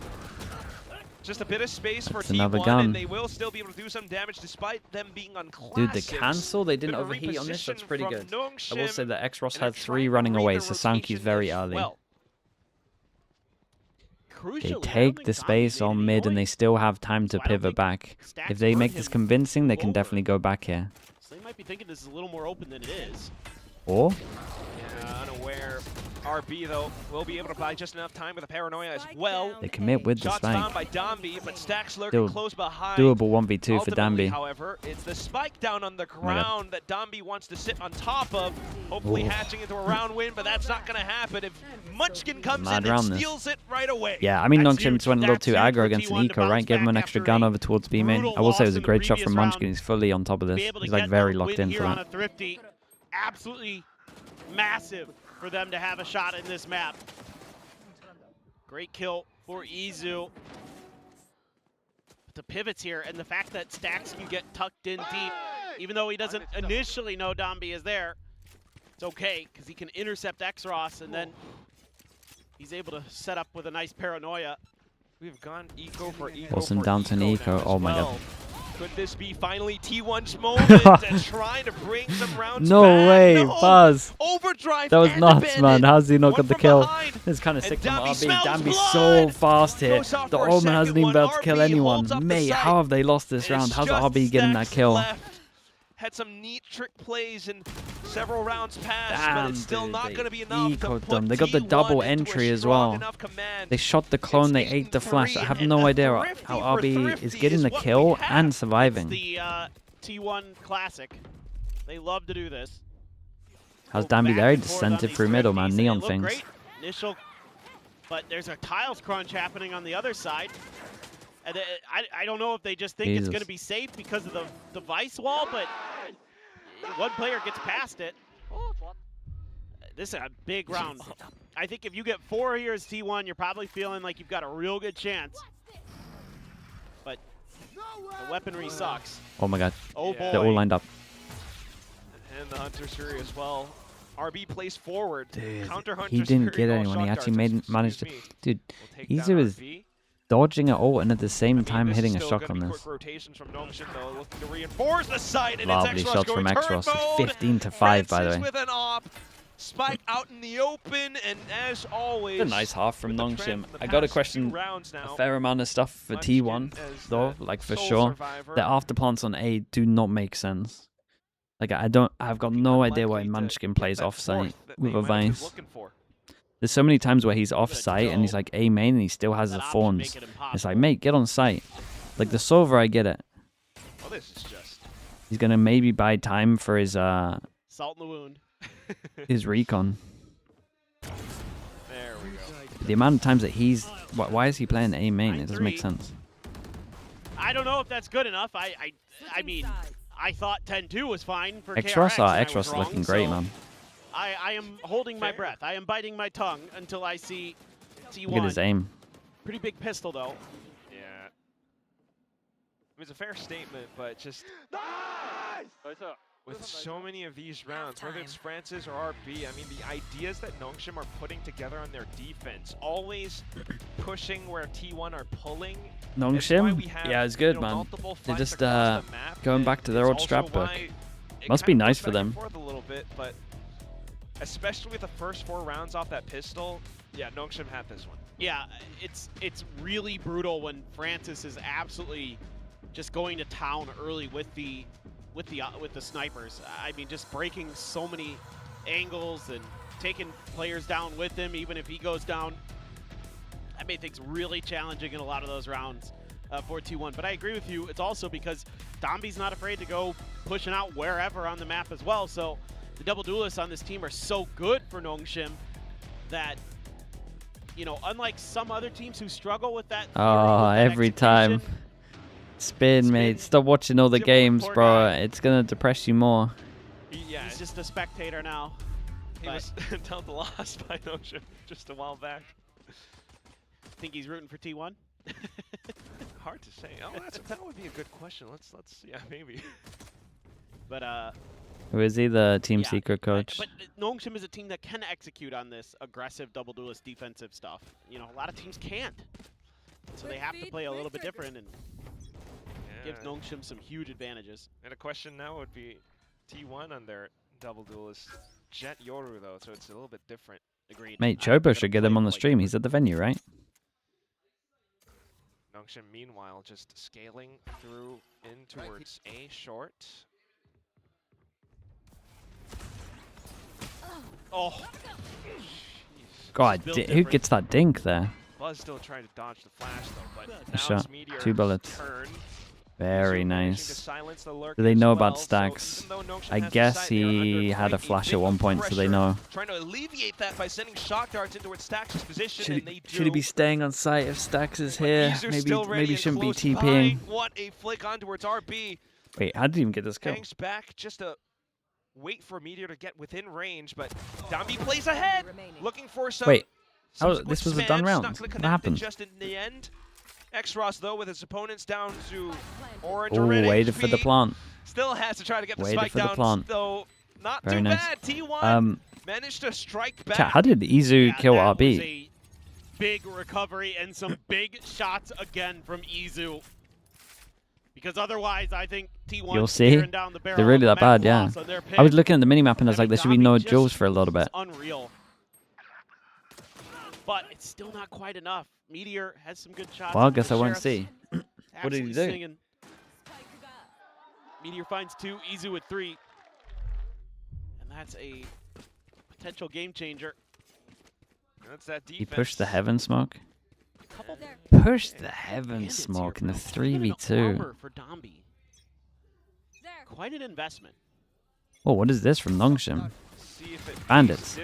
Speaker 3: Just a bit of space for
Speaker 2: It's
Speaker 3: T1,
Speaker 2: another gun.
Speaker 3: and they will still be able to do some damage despite them being on classics.
Speaker 2: Dude, the cancel, they didn't
Speaker 3: Bit of a
Speaker 2: overheat on this. That's
Speaker 3: reposition
Speaker 2: pretty
Speaker 3: from
Speaker 2: good. I
Speaker 3: NONGSHIM,
Speaker 2: will say that X-Ross
Speaker 3: and they're
Speaker 2: had 3
Speaker 3: trying to
Speaker 2: running
Speaker 3: read
Speaker 2: away,
Speaker 3: the
Speaker 2: so Sanki's
Speaker 3: rotation
Speaker 2: very
Speaker 3: as
Speaker 2: early.
Speaker 3: well.
Speaker 2: They
Speaker 1: Crucially, I don't
Speaker 2: take
Speaker 1: think
Speaker 2: the
Speaker 1: Zombie
Speaker 2: space
Speaker 1: made
Speaker 2: on
Speaker 1: any
Speaker 2: mid, and they
Speaker 1: noise.
Speaker 2: still have time to
Speaker 1: So I don't
Speaker 2: pivot
Speaker 1: think
Speaker 2: back.
Speaker 1: Stacks
Speaker 2: If they
Speaker 1: hurt
Speaker 2: make
Speaker 1: him
Speaker 2: this convincing, they can
Speaker 1: over.
Speaker 2: definitely go back here.
Speaker 1: So they might be thinking this is a little more open than it is.
Speaker 2: Or
Speaker 3: Yeah, unaware. RB, though, will be able to buy just enough time with a Paranoia as well.
Speaker 2: they commit with the
Speaker 3: Shots found
Speaker 2: spike.
Speaker 3: by Domby, but Stacks lurking
Speaker 2: Still
Speaker 3: close behind.
Speaker 2: Doable 1v2 for
Speaker 3: Ultimately,
Speaker 2: Danby.
Speaker 3: however, it's the spike down on the
Speaker 2: my God.
Speaker 3: ground that Domby wants to sit on top of, hopefully
Speaker 2: Ooh.
Speaker 3: hatching into a round win, but that's not going to happen if Munchkin comes
Speaker 2: Mad
Speaker 3: in and
Speaker 2: round this.
Speaker 3: steals it right away.
Speaker 2: Yeah, I mean,
Speaker 1: That's
Speaker 2: NONGSHIM
Speaker 1: huge.
Speaker 2: just went a little
Speaker 1: That's
Speaker 2: too
Speaker 1: huge
Speaker 2: aggro
Speaker 1: for
Speaker 2: against an
Speaker 1: T1 to
Speaker 2: eco, right?
Speaker 1: bounce
Speaker 2: Give him an
Speaker 1: back
Speaker 2: extra
Speaker 1: after
Speaker 2: gun
Speaker 1: a
Speaker 2: over towards B main.
Speaker 1: brutal
Speaker 2: I will say it was
Speaker 1: loss
Speaker 2: a
Speaker 1: in the
Speaker 2: great shot from
Speaker 1: previous
Speaker 2: Munchkin.
Speaker 1: round.
Speaker 2: He's fully on top of
Speaker 1: To
Speaker 2: this.
Speaker 1: be able to
Speaker 2: He's like
Speaker 1: get
Speaker 2: very
Speaker 1: the
Speaker 2: locked
Speaker 1: win
Speaker 2: in
Speaker 1: here
Speaker 2: for
Speaker 1: on
Speaker 2: that.
Speaker 1: a Thrifty, absolutely massive for them to have a shot in this map. Great kill for Izu. But the pivots here and the fact that Stacks can get tucked in deep, even though he doesn't initially know Domby is there, it's okay because he can intercept X-Ross and then he's able to set up with a nice Paranoia.
Speaker 3: We've gone eco for eco
Speaker 2: Force him
Speaker 3: for
Speaker 2: down to an
Speaker 3: now
Speaker 2: eco.
Speaker 3: as
Speaker 2: Oh my God.
Speaker 3: well. Could this be finally T1's moment and trying to bring some rounds
Speaker 2: No
Speaker 3: back?
Speaker 2: way,
Speaker 3: No.
Speaker 2: Buzz.
Speaker 3: Overdrive
Speaker 2: That was
Speaker 3: and
Speaker 2: nuts,
Speaker 3: abandon.
Speaker 2: man. How's he not
Speaker 3: One
Speaker 2: got the
Speaker 3: from
Speaker 2: kill?
Speaker 3: behind.
Speaker 2: It's kind of sick from
Speaker 3: Danby
Speaker 2: RB.
Speaker 3: smells
Speaker 2: Danby's so
Speaker 3: blood.
Speaker 2: fast here.
Speaker 3: Goes out
Speaker 2: The
Speaker 3: for a
Speaker 2: Omen hasn't
Speaker 3: second
Speaker 2: even
Speaker 3: one.
Speaker 2: been able to kill
Speaker 3: RB
Speaker 2: anyone.
Speaker 3: holds up the
Speaker 2: Mate,
Speaker 3: site.
Speaker 2: how have they lost this
Speaker 3: It's
Speaker 2: round? How's
Speaker 3: just
Speaker 2: RB getting that
Speaker 3: Stacks
Speaker 2: kill?
Speaker 3: left. Had some neat trick plays in several rounds past, but
Speaker 2: Damn,
Speaker 3: it's still
Speaker 2: dude,
Speaker 3: not
Speaker 2: they
Speaker 3: going to be enough to
Speaker 2: ecoed
Speaker 3: put
Speaker 2: them. They got the
Speaker 3: T1
Speaker 2: double
Speaker 3: into a
Speaker 2: entry as
Speaker 3: strong
Speaker 2: well.
Speaker 3: enough command.
Speaker 2: They shot the clone, they ate the flash. I have no idea how RB is getting the kill and surviving.
Speaker 1: The T1 classic. They love to do this.
Speaker 2: How's
Speaker 1: Go
Speaker 2: Danby
Speaker 1: back
Speaker 2: there? He
Speaker 1: and
Speaker 2: just
Speaker 1: forth
Speaker 2: sent
Speaker 1: on
Speaker 2: it
Speaker 1: these
Speaker 2: through middle,
Speaker 1: thrifties,
Speaker 2: man.
Speaker 1: and they
Speaker 2: Neon
Speaker 1: look
Speaker 2: things.
Speaker 1: great. Initial, but there's a tiles crunch happening on the other side. And I don't know if they just think it's
Speaker 2: Jesus.
Speaker 1: going to be safe because of the device wall, but one player gets past it. This is a big round. I think if you get 4 here as T1, you're probably feeling like you've got a real good chance. The weaponry sucks.
Speaker 2: Oh my god.
Speaker 1: Oh boy.
Speaker 2: They're all lined up.
Speaker 3: And the Hunter's Fury as well. RB plays forward.
Speaker 2: Dude,
Speaker 3: Counter Hunter's
Speaker 2: he didn't
Speaker 3: Fury,
Speaker 2: get
Speaker 3: no
Speaker 2: anyone. He
Speaker 3: shock
Speaker 2: actually
Speaker 3: darts,
Speaker 2: managed to.
Speaker 3: excuse me.
Speaker 2: Dude,
Speaker 3: We'll take
Speaker 2: Izu
Speaker 3: down
Speaker 2: is
Speaker 3: RB.
Speaker 2: dodging it all and at the same
Speaker 3: I mean,
Speaker 2: time
Speaker 3: this
Speaker 2: hitting
Speaker 3: is
Speaker 2: a
Speaker 3: still
Speaker 2: shot
Speaker 3: gonna
Speaker 2: on
Speaker 3: be
Speaker 2: this.
Speaker 3: quick rotations from NONGSHIM though, looking to reinforce the side, and
Speaker 2: Lovely
Speaker 3: it's X-Ross
Speaker 2: shots
Speaker 3: going
Speaker 2: from
Speaker 3: turret
Speaker 2: X-Ross.
Speaker 3: mode.
Speaker 2: 15 to 5, by the
Speaker 3: Francis
Speaker 2: way.
Speaker 3: with an op. Spike out in the open, and as always,
Speaker 2: A nice half from
Speaker 3: with the
Speaker 2: NONGSHIM.
Speaker 3: trend from the
Speaker 2: I gotta
Speaker 3: past
Speaker 2: question
Speaker 3: few rounds now,
Speaker 2: a fair amount of stuff for
Speaker 3: Munchkin
Speaker 2: T1,
Speaker 3: as
Speaker 2: though,
Speaker 3: the
Speaker 2: like for
Speaker 3: sole
Speaker 2: sure.
Speaker 3: survivor.
Speaker 2: The after plants on A do not make sense. Like I've got no idea why Munchkin plays off-site with a Vice. There's so many times where he's off-site and he's like A main and he still has the Thorns. It's like, mate, get on site. Like the Solver, I get it.
Speaker 3: Oh, this is just
Speaker 2: He's gonna maybe buy time for his
Speaker 1: Salt in the wound.
Speaker 2: his recon.
Speaker 3: There we go.
Speaker 2: The amount of times that he's why is he playing A main? It doesn't make sense.
Speaker 1: I don't know if that's good enough. I mean, I thought 10-2 was fine for
Speaker 2: X-Ross,
Speaker 1: KRX, and I
Speaker 2: X-Ross
Speaker 1: was wrong,
Speaker 2: looking great,
Speaker 1: so
Speaker 2: man.
Speaker 1: I am holding my breath. I am biting my tongue until I see T1.
Speaker 2: Look at his aim.
Speaker 1: Pretty big pistol, though.
Speaker 3: Yeah. It was a fair statement, but just with so many of these rounds, whether it's Francis or RB, I mean, the ideas that NONGSHIM are putting together on their defense, always pushing where T1 are pulling.
Speaker 2: NONGSHIM? Yeah, it's good, man. They're just going back to their old strap book. Must be nice for them.
Speaker 3: A little bit, but especially with the first 4 rounds off that pistol, yeah, NONGSHIM had this one.
Speaker 1: Yeah, it's really brutal when Francis is absolutely just going to town early with the snipers. I mean, just breaking so many angles and taking players down with him, even if he goes down. That made things really challenging in a lot of those rounds for T1. But I agree with you. It's also because Domby's not afraid to go pushing out wherever on the map as well. So the double duelists on this team are so good for NONGSHIM that, you know, unlike some other teams who struggle with that.
Speaker 2: Every time. Spin, mate. Stop watching all the games, bro. It's gonna depress you more.
Speaker 3: Yeah,
Speaker 1: he's just a spectator now.
Speaker 3: He was dealt the loss by NONGSHIM just a while back.
Speaker 1: Think he's rooting for T1?
Speaker 3: Hard to say. Oh, that would be a good question. Let's yeah, maybe.
Speaker 1: But
Speaker 2: who is he, the team secret coach?
Speaker 1: But NONGSHIM is a team that can execute on this aggressive double duelist defensive stuff. You know, a lot of teams can't. So they have to play a little bit different, and gives NONGSHIM some huge advantages.
Speaker 3: And a question now would be T1 on their double duelist Jet Yoru, though, so it's a little bit different.
Speaker 1: Agreed.
Speaker 2: Mate, Chobo should get him on the stream. He's at the venue, right?
Speaker 3: NONGSHIM, meanwhile, just scaling through in towards A short.
Speaker 1: Oh.
Speaker 2: God, who gets that dink there?
Speaker 3: Buzz still trying to dodge the flash, though, but
Speaker 2: A
Speaker 3: now
Speaker 2: shot.
Speaker 3: it's Meteor's
Speaker 2: 2 bullets.
Speaker 3: turn.
Speaker 2: Very
Speaker 3: So
Speaker 2: nice.
Speaker 3: the
Speaker 2: Do they know about
Speaker 3: so
Speaker 2: stacks?
Speaker 3: even though NONGSHIM
Speaker 2: I
Speaker 3: has the
Speaker 2: guess
Speaker 3: side, they are
Speaker 2: he
Speaker 3: under
Speaker 2: had a
Speaker 3: quite
Speaker 2: flash
Speaker 3: bit
Speaker 2: at one
Speaker 3: of
Speaker 2: point, so they
Speaker 3: pressure,
Speaker 2: know.
Speaker 3: Trying to alleviate that by sending shock darts into its Stacks' position, and they do.
Speaker 2: Should he be staying on site if Stacks is here? Maybe shouldn't be
Speaker 3: close
Speaker 2: TPing.
Speaker 3: by. What a flick on towards RB.
Speaker 2: Wait, how did he even get this kill?
Speaker 3: Hangs back just to wait for Meteor to get within range, but Domby plays ahead, looking for some.
Speaker 2: Wait,
Speaker 3: some
Speaker 2: this
Speaker 3: quick
Speaker 2: was a done
Speaker 3: spam,
Speaker 2: round.
Speaker 3: not gonna
Speaker 2: What
Speaker 3: connect
Speaker 2: happened?
Speaker 3: Just in the end. X-Ross, though, with his opponents down to orange
Speaker 2: Oh,
Speaker 3: or red
Speaker 2: waited for the
Speaker 3: HP,
Speaker 2: plant.
Speaker 3: still has to try to get the
Speaker 2: Waited
Speaker 3: spike
Speaker 2: for the
Speaker 3: down,
Speaker 2: plant.
Speaker 3: though not
Speaker 2: Very
Speaker 3: too
Speaker 2: nice.
Speaker 3: bad. T1 managed to strike back.
Speaker 2: Chat, how did Izu kill
Speaker 1: that
Speaker 2: RB?
Speaker 1: was a big recovery and some big shots again from Izu. Because otherwise, I think T1
Speaker 2: You'll see.
Speaker 1: down the barrel
Speaker 2: They're really that bad, yeah. I was looking at the minimap and I was like, there should be no duels for a little bit.
Speaker 1: Unreal. But it's still not quite enough. Meteor has some good shots.
Speaker 2: Well, I guess I won't
Speaker 1: Sheriff's
Speaker 2: see. What did he
Speaker 1: absolutely
Speaker 2: do?
Speaker 1: singing. Meteor finds 2, Izu with 3. And that's a potential game changer.
Speaker 3: That's that defense.
Speaker 2: He pushed the heaven smoke. Pushed the heaven smoke in the 3v2.
Speaker 1: For Domby. Quite an investment.
Speaker 2: Oh, what is this from NONGSHIM?
Speaker 3: See if it
Speaker 2: Bandits.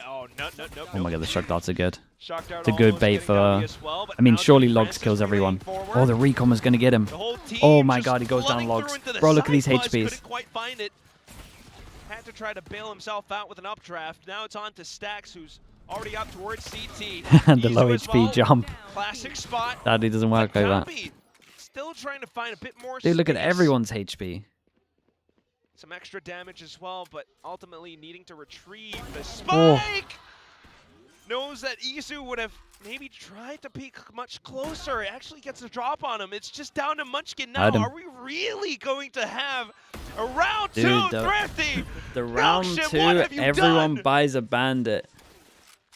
Speaker 3: oh, no.
Speaker 2: Oh my god, the shock darts are good.
Speaker 3: Shock dart
Speaker 2: It's a good
Speaker 3: almost
Speaker 2: bait
Speaker 3: getting
Speaker 2: for.
Speaker 3: Domby as well, but
Speaker 2: I mean,
Speaker 3: now
Speaker 2: surely
Speaker 3: Team
Speaker 2: Logs
Speaker 3: Francis
Speaker 2: kills everyone.
Speaker 3: moving forward.
Speaker 2: Oh, the recon was gonna get him.
Speaker 3: The whole team
Speaker 2: Oh my
Speaker 3: just
Speaker 2: god, he goes down
Speaker 3: flooding
Speaker 2: Logs.
Speaker 3: through into the
Speaker 2: Bro, look at
Speaker 3: side.
Speaker 2: these
Speaker 3: Buzz
Speaker 2: HPs.
Speaker 3: couldn't quite find it. Had to try to bail himself out with an updraft. Now it's on to Stacks, who's already up towards CT.
Speaker 2: And the low
Speaker 3: Izu as
Speaker 2: HP
Speaker 3: well.
Speaker 2: jump.
Speaker 3: Classic spot.
Speaker 2: Sadly, doesn't work like that.
Speaker 3: Domby still trying to find a bit more
Speaker 2: Dude, look at
Speaker 3: space.
Speaker 2: everyone's HP.
Speaker 3: Some extra damage as well, but ultimately needing to retrieve the spike. Knows that Isu would have maybe tried to peek much closer. It actually gets a drop on him. It's just down to Munchkin now. Are we really going to have a round two, Thrifty?
Speaker 2: The round two, everyone buys a bandit.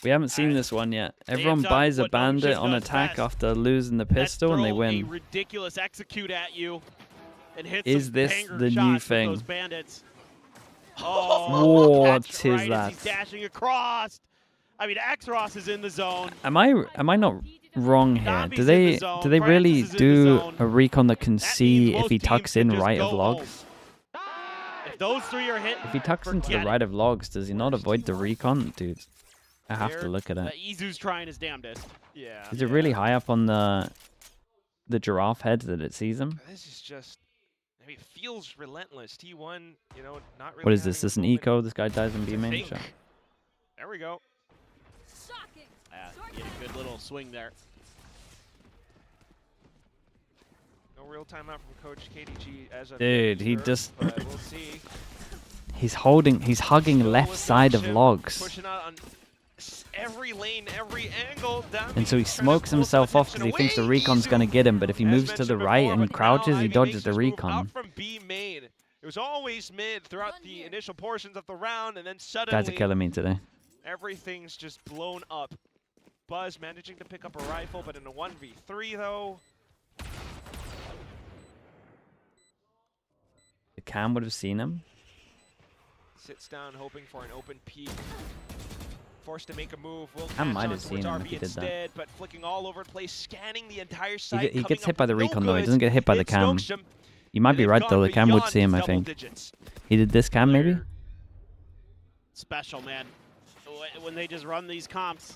Speaker 2: We haven't seen this one yet. Everyone buys a bandit on attack after losing the pistol and they win.
Speaker 1: A ridiculous execute at you and hit
Speaker 2: Is this the new thing?
Speaker 1: Those bandits. Oh,
Speaker 2: what is
Speaker 1: right
Speaker 2: that?
Speaker 1: He's dashing across. I mean, X-Ross is in the zone.
Speaker 2: Am I not wrong here? Do they really do a recon that can see if he tucks in right of logs?
Speaker 1: If those three are hit,
Speaker 2: if he tucks into the right of logs, does he not avoid the recon? Dude, I have to look at it.
Speaker 1: Izu's trying his damnedest. Yeah.
Speaker 2: Is it really high up on the giraffe head that it sees him?
Speaker 3: This is just, I mean, it feels relentless. T1, you know, not really.
Speaker 2: What is this? This is an eco? This guy dies in B main? Sure.
Speaker 3: There we go.
Speaker 1: Get a good little swing there.
Speaker 3: No real timeout from Coach KDG as a
Speaker 2: dude, he just
Speaker 3: we'll see.
Speaker 2: He's hugging left side of logs.
Speaker 3: Pushing out on every lane, every angle.
Speaker 2: And so he smokes himself off because he thinks the recon's gonna get him, but if he moves to the right and crouches, he dodges the recon.
Speaker 3: Out from B main. It was always mid throughout the initial portions of the round, and then suddenly
Speaker 2: Guys are killing me today.
Speaker 3: Everything's just blown up. Buzz managing to pick up a rifle, but in a 1v3 though.
Speaker 2: The cam would have seen him.
Speaker 3: Sits down hoping for an open peek. Forced to make a move.
Speaker 2: I might have seen him if he did
Speaker 3: instead,
Speaker 2: that.
Speaker 3: But flicking all over the place, scanning the entire site.
Speaker 2: He gets hit by the recon though. He doesn't get hit by the cam. You might be right though. The cam would see him, I think. He did this cam maybe?
Speaker 1: Special, man. When they just run these comps.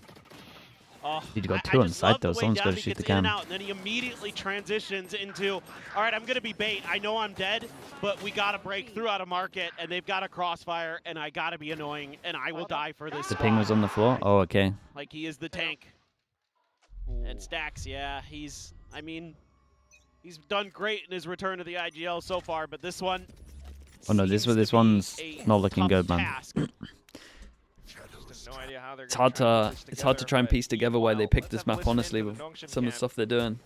Speaker 1: Oh,
Speaker 2: you got two on site though. Someone's got to shoot the cam.
Speaker 1: And then he immediately transitions into, all right, I'm going to be bait. I know I'm dead, but we got to break through out of market, and they've got a crossfire, and I got to be annoying, and I will die for this.
Speaker 2: The ping was on the floor? Oh, okay.
Speaker 1: Like he is the tank. And Stacks, yeah, he's done great in his return to the IGL so far, but this one.
Speaker 2: Oh no, this one's not looking good, man.
Speaker 3: No idea how they're
Speaker 2: it's hard to try and piece together why they picked this map, honestly, with some of the stuff they're doing.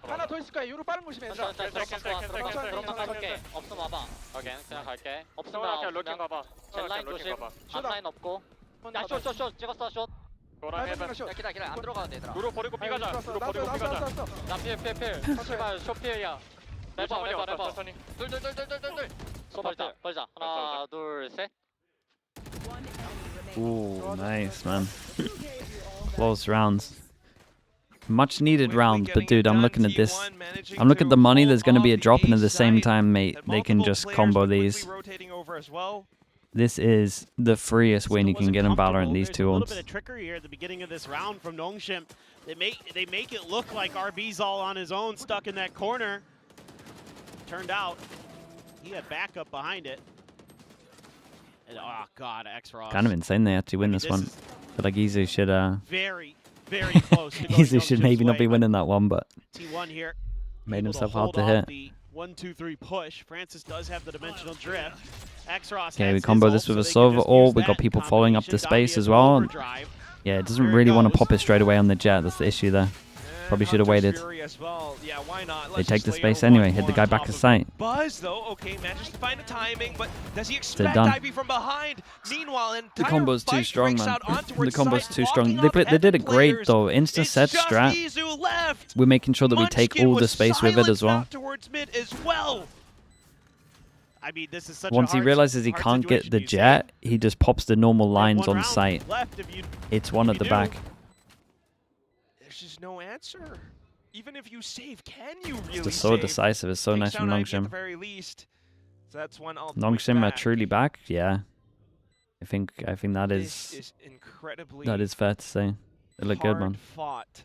Speaker 5: 하나 더 있을 거야. 유로 빠른 곳이면 얘들아. 없으면 와봐. 오케이, 그냥 갈게. 없으면 로킹 가봐. 젠라인 조심. 앞라인 없고. 야, 숏 찍었어, 숏.
Speaker 6: 노랑 해봐. 기다려. 안 들어가도 돼, 얘들아.
Speaker 5: 루로 버리고 삐가자. 루로 버리고 삐가자. 나 필. 제발 숏 필이야. 레버. 둘. 벌자. 하나, 둘, 셋.
Speaker 2: Ooh, nice, man. Close rounds. Much needed round, but dude, I'm looking at this. I'm looking at the money. There's going to be a drop, and at the same time, mate, they can just combo these. This is the freest win you can get in VALORANT, these two ults.
Speaker 1: A little bit of trickery here at the beginning of this round from NONGSHIM. They make it look like RB's all on his own, stuck in that corner. Turned out, he had backup behind it. And, oh god, X-Ross.
Speaker 2: Kind of insane they actually win this one. I feel like Izu should
Speaker 1: very close to
Speaker 2: Izu should maybe not be winning that one, but
Speaker 1: T1 here
Speaker 2: made himself hard to hit.
Speaker 1: The 1-2-3 push. Francis does have the dimensional drift. X-Ross.
Speaker 2: Okay, we combo this with a Sova ult. We got people following up the space as well. Yeah, it doesn't really want to pop it straight away on the jet. That's the issue there. Probably should have waited. They take the space anyway. Hit the guy back to sight.
Speaker 3: Buzz though, okay, manages to find the timing, but does he expect Ivy from behind? Meanwhile,
Speaker 2: the combo's too strong, man. The combo's too strong. They did it great though. Instant set strat. We're making sure that we take all the space with it as well.
Speaker 1: I mean, this is such
Speaker 2: Once he realizes he can't get the jet, he just pops the normal lines on sight. It's one at the back.
Speaker 3: There's just no answer. Even if you save, can you really
Speaker 2: It's so decisive. It's so nice from NONGSHIM.
Speaker 3: So that's one
Speaker 2: NONGSHIM are truly back. Yeah, I think that is
Speaker 3: incredibly
Speaker 2: fair to say. They look good, man.
Speaker 3: Fought.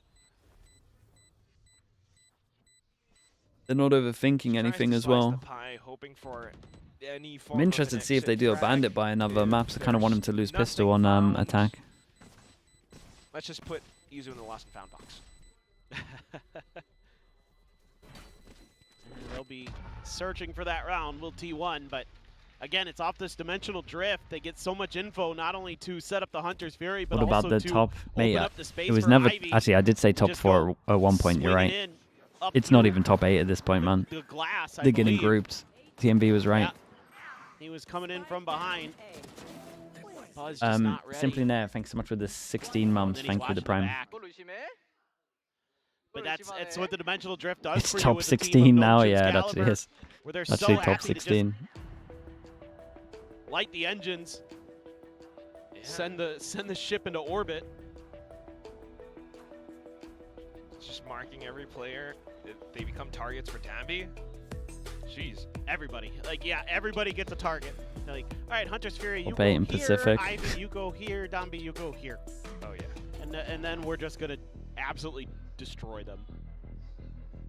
Speaker 2: They're not overthinking anything as well. I'm interested to see if they do a bandit by another maps. I kind of want him to lose pistol on attack.
Speaker 3: Let's just put Izu in the lost and found box.
Speaker 1: they'll be searching for that round. Will T1, but again, it's off this dimensional drift. They get so much info, not only to set up the Hunter's Fury, but
Speaker 2: what about
Speaker 1: also
Speaker 2: the
Speaker 1: to
Speaker 2: top? Mate,
Speaker 1: open up the space
Speaker 2: it was
Speaker 1: for
Speaker 2: never.
Speaker 1: Ivy.
Speaker 2: Actually, I did say top 4 at one point. You're right. It's not even top 8 at this point, man.
Speaker 1: The glass,
Speaker 2: They're getting grouped. TMB was right.
Speaker 1: Yeah. He was coming in from behind. Buzz just not ready.
Speaker 2: Simply Nair, thanks so much for the 16 months. Thank you for the prime.
Speaker 1: But that's what the dimensional drift does.
Speaker 2: It's
Speaker 1: for
Speaker 2: top
Speaker 1: you with
Speaker 2: 16 now.
Speaker 1: NONGSHIM's
Speaker 2: Yeah, it
Speaker 1: caliber,
Speaker 2: actually is.
Speaker 1: Where they're
Speaker 2: Actually,
Speaker 1: so
Speaker 2: top
Speaker 1: happy
Speaker 2: 16.
Speaker 1: To light the engines. Yeah. Send the ship into orbit.
Speaker 3: Just marking every player. They become targets for Dambi. Jeez.
Speaker 1: Everybody. Like, yeah, everybody gets a target. They're like, all right, Hunter's Fury, you go
Speaker 2: in
Speaker 1: here.
Speaker 2: Pacific.
Speaker 1: Ivy, you go here. Dambi, you go here.
Speaker 3: Oh, yeah.
Speaker 1: And then we're just going to absolutely destroy them.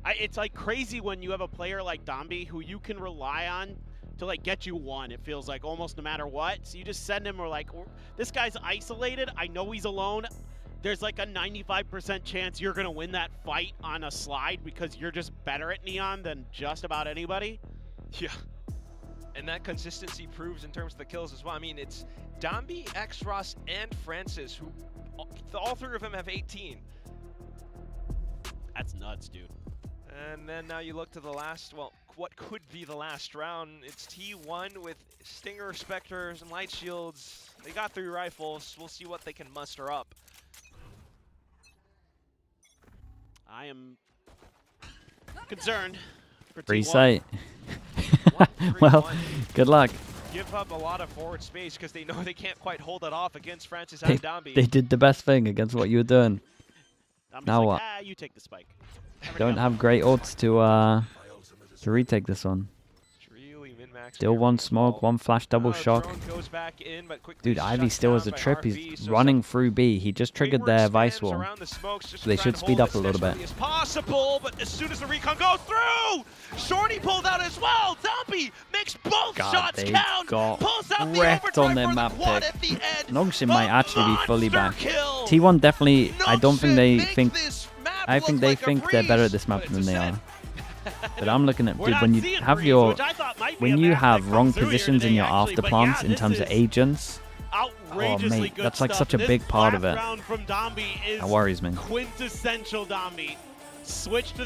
Speaker 1: It's like crazy when you have a player like Dambi who you can rely on to like get you one. It feels like almost no matter what. So you just send him, or like, this guy's isolated. I know he's alone. There's like a 95% chance you're going to win that fight on a slide because you're just better at Neon than just about anybody.
Speaker 3: Yeah. And that consistency proves in terms of the kills as well. I mean, it's Dambi, X-Ross, and Francis, who all 3 of them have 18.
Speaker 1: That's nuts, dude.
Speaker 3: And then now you look to the last, well, what could be the last round. It's T1 with Stinger, Spectres, and Light Shields. They got 3 rifles. We'll see what they can muster up.
Speaker 1: I am concerned for
Speaker 2: Free
Speaker 1: T1.
Speaker 2: sight. Well, good luck.
Speaker 3: Give up a lot of forward space because they know they can't quite hold it off against Francis and Dambi.
Speaker 2: They did the best thing against what you were doing. Now
Speaker 1: like,
Speaker 2: what?
Speaker 1: You take the spike.
Speaker 2: Don't have great ults to retake this one. Still one smoke, one flash, double shock. Dude, Ivy still has a trip. He's running through B. He just triggered their Vice Wall. They should speed up a little bit.
Speaker 3: As possible, but as soon as the recon goes through, Shorty pulled out as well. Dambi makes both shots count. Pulls out
Speaker 2: Wrecked on their map pick. NONGSHIM might actually be fully back. T1 definitely. I don't think they think. I think they think they're better at this map than they are. But I'm looking at, dude, when you have wrong positions in your after plants in terms of agents, oh mate, that's like such a big part of it. That worries me.
Speaker 1: Quintessential Dambi. Switch to the